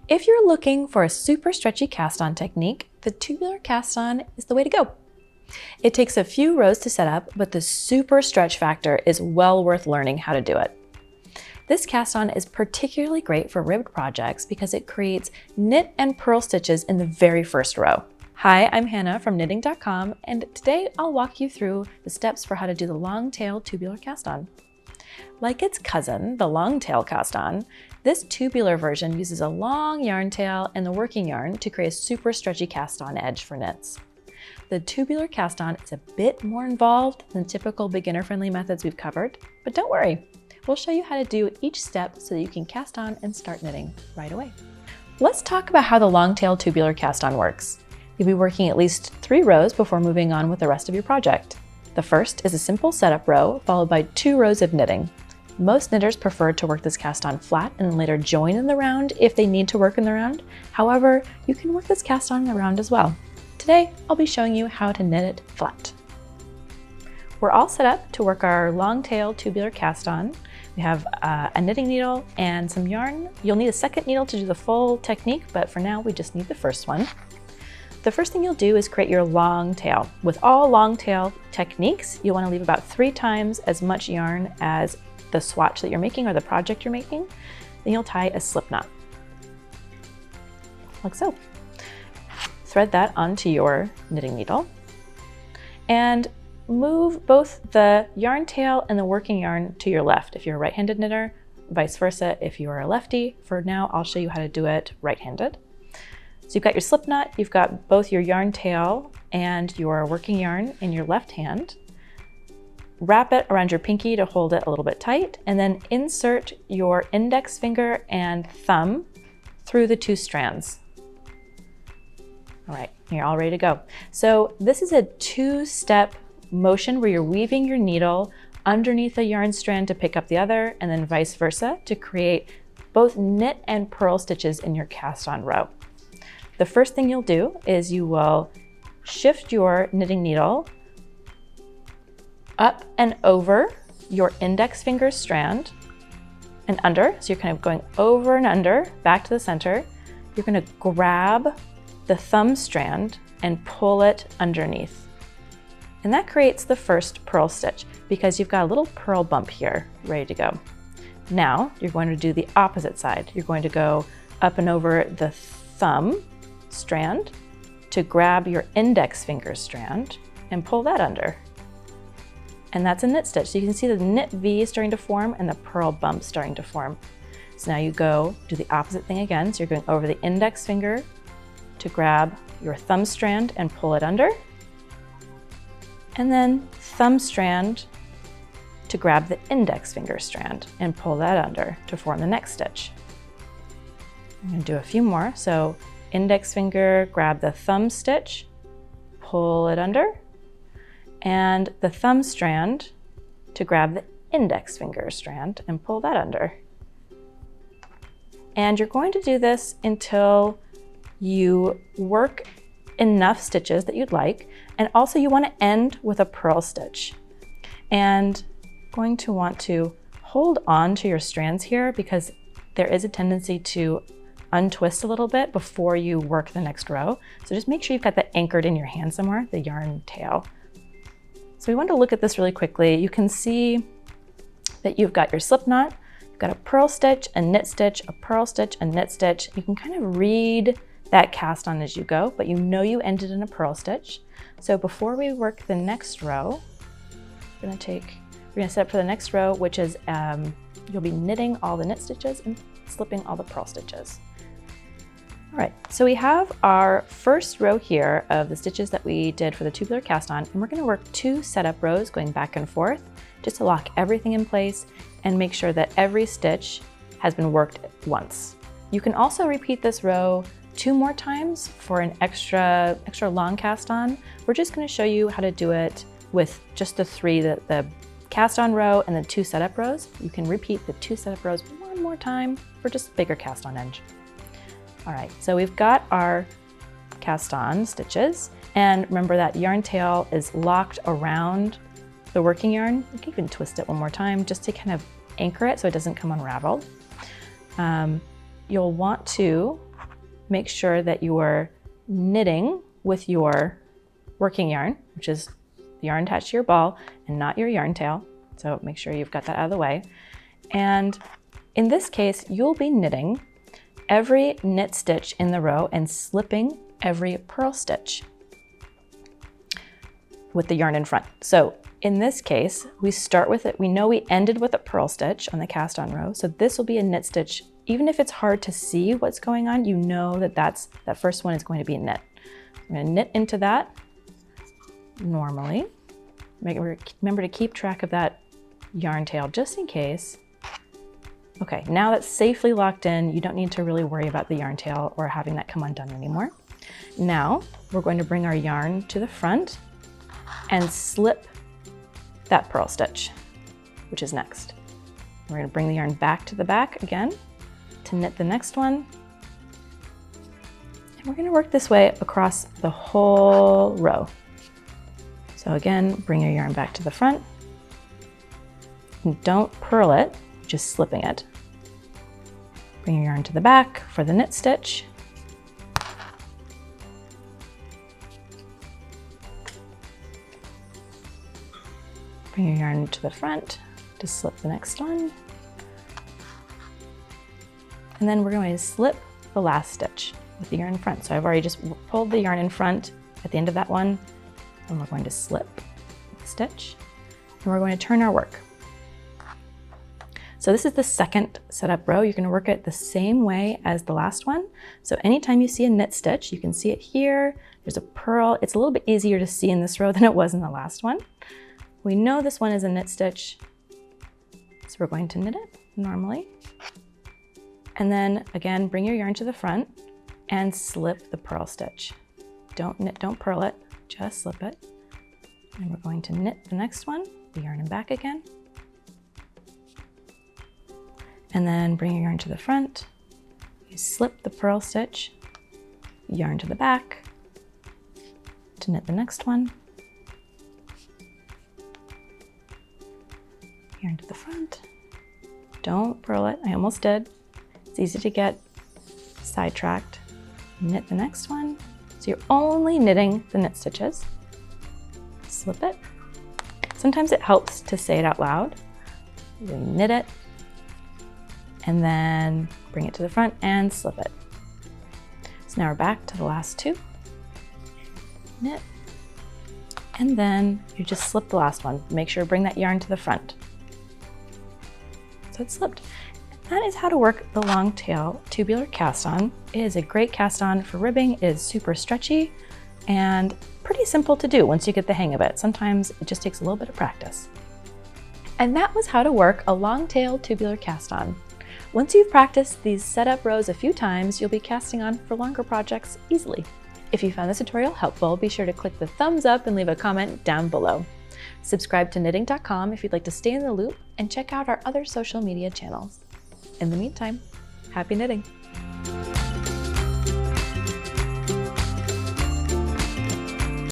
If you're looking for a super stretchy cast-on technique, the tubular cast-on is the way to go. It takes a few rows to set up, but the super stretch factor is well worth learning how to do it. This cast-on is particularly great for ribbed projects because it creates knit and purl stitches in the very first row. Hi, I'm Hannah from knitting.com, and today I'll walk you through the steps for how to do the long tail tubular cast-on. Like its cousin, the long tail cast-on, this tubular version uses a long yarn tail and the working yarn to create a super stretchy cast-on edge for knits. The tubular cast-on is a bit more involved than typical beginner-friendly methods we've covered, but don't worry. We'll show you how to do each step so that you can cast on and start knitting right away. Let's talk about how the long tail tubular cast-on works. You'll be working at least 3 rows before moving on with the rest of your project. The first is a simple setup row, followed by 2 rows of knitting. Most knitters prefer to work this cast-on flat and later join in the round if they need to work in the round. However, you can work this cast-on in the round as well. Today, I'll be showing you how to knit it flat. We're all set up to work our long tail tubular cast-on. We have a knitting needle and some yarn. You'll need a second needle to do the full technique, but for now we just need the first one. The first thing you'll do is create your long tail. With all long tail techniques, you'll want to leave about 3 times as much yarn as the swatch that you're making or the project you're making. Then you'll tie a slip knot, like so. Thread that onto your knitting needle and move both the yarn tail and the working yarn to your left if you're a right-handed knitter, vice versa if you are a lefty. For now, I'll show you how to do it right-handed. So you've got your slip knot, you've got both your yarn tail and your working yarn in your left hand. Wrap it around your pinky to hold it a little bit tight, and then insert your index finger and thumb through the 2 strands. All right, you're all ready to go. So this is a 2-step motion where you're weaving your needle underneath a yarn strand to pick up the other, and then vice versa to create both knit and purl stitches in your cast-on row. The first thing you'll do is you will shift your knitting needle up and over your index finger strand and under. So you're kind of going over and under, back to the center. You're going to grab the thumb strand and pull it underneath. And that creates the first purl stitch because you've got a little purl bump here ready to go. Now you're going to do the opposite side. You're going to go up and over the thumb strand to grab your index finger strand and pull that under. And that's a knit stitch. So you can see the knit V starting to form and the purl bump starting to form. So now you go do the opposite thing again. So you're going over the index finger to grab your thumb strand and pull it under. And then thumb strand to grab the index finger strand and pull that under to form the next stitch. I'm going to do a few more. So index finger, grab the thumb stitch, pull it under, and the thumb strand to grab the index finger strand and pull that under. And you're going to do this until you work enough stitches that you'd like, and also you want to end with a purl stitch. And going to want to hold on to your strands here because there is a tendency to untwist a little bit before you work the next row. So just make sure you've got that anchored in your hand somewhere, the yarn tail. So we want to look at this really quickly. You can see that you've got your slip knot, you've got a purl stitch, a knit stitch, a purl stitch, a knit stitch. You can kind of read that cast on as you go, but you know you ended in a purl stitch. So before we work the next row, we're gonna set up for the next row, which is you'll be knitting all the knit stitches and slipping all the purl stitches. All right, so we have our first row here of the stitches that we did for the tubular cast on, and we're going to work 2 setup rows going back and forth just to lock everything in place and make sure that every stitch has been worked once. You can also repeat this row 2 more times for an extra long cast on. We're just going to show you how to do it with just the 3, the cast on row and the 2 setup rows. You can repeat the 2 setup rows 1 more time for just a bigger cast on edge. All right, so we've got our cast on stitches, and remember that yarn tail is locked around the working yarn. You can even twist it 1 more time just to kind of anchor it so it doesn't come unraveled. You'll want to make sure that you are knitting with your working yarn, which is the yarn attached to your ball and not your yarn tail. So make sure you've got that out of the way. And in this case, you'll be knitting every knit stitch in the row and slipping every purl stitch with the yarn in front. So in this case, we start with it. We know we ended with a purl stitch on the cast on row. So this will be a knit stitch. Even if it's hard to see what's going on, you know that that first one is going to be a knit. I'm going to knit into that normally. Remember to keep track of that yarn tail just in case. Okay, now that's safely locked in, you don't need to really worry about the yarn tail or having that come undone anymore. Now we're going to bring our yarn to the front and slip that purl stitch, which is next. We're going to bring the yarn back to the back again to knit the next one. And we're going to work this way across the whole row. So again, bring your yarn back to the front. And don't purl it, just slipping it. Bring your yarn to the back for the knit stitch. Bring your yarn to the front to slip the next one. And then we're going to slip the last stitch with the yarn in front. So I've already just pulled the yarn in front at the end of that one, and we're going to slip the stitch, and we're going to turn our work. So this is the second setup row. You're going to work it the same way as the last one. So anytime you see a knit stitch, you can see it here. There's a purl. It's a little bit easier to see in this row than it was in the last one. We know this one is a knit stitch, so we're going to knit it normally. And then again, bring your yarn to the front and slip the purl stitch. Don't purl it, just slip it. And we're going to knit the next one, the yarn and back again. And then bring your yarn to the front, you slip the purl stitch, yarn to the back to knit the next one, yarn to the front, don't purl it, I almost did. It's easy to get sidetracked. Knit the next one, so you're only knitting the knit stitches, slip it. Sometimes it helps to say it out loud. You knit it, and then bring it to the front and slip it. So now we're back to the last two. Knit, and then you just slip the last one. Make sure to bring that yarn to the front. So it's slipped. That is how to work the long tail tubular cast on. It is a great cast on for ribbing. It is super stretchy and pretty simple to do once you get the hang of it. Sometimes it just takes a little bit of practice. And that was how to work a long tail tubular cast on. Once you've practiced these setup rows a few times, you'll be casting on for longer projects easily. If you found this tutorial helpful, be sure to click the thumbs up and leave a comment down below. Subscribe to knitting.com if you'd like to stay in the loop, and check out our other social media channels. In the meantime, happy knitting!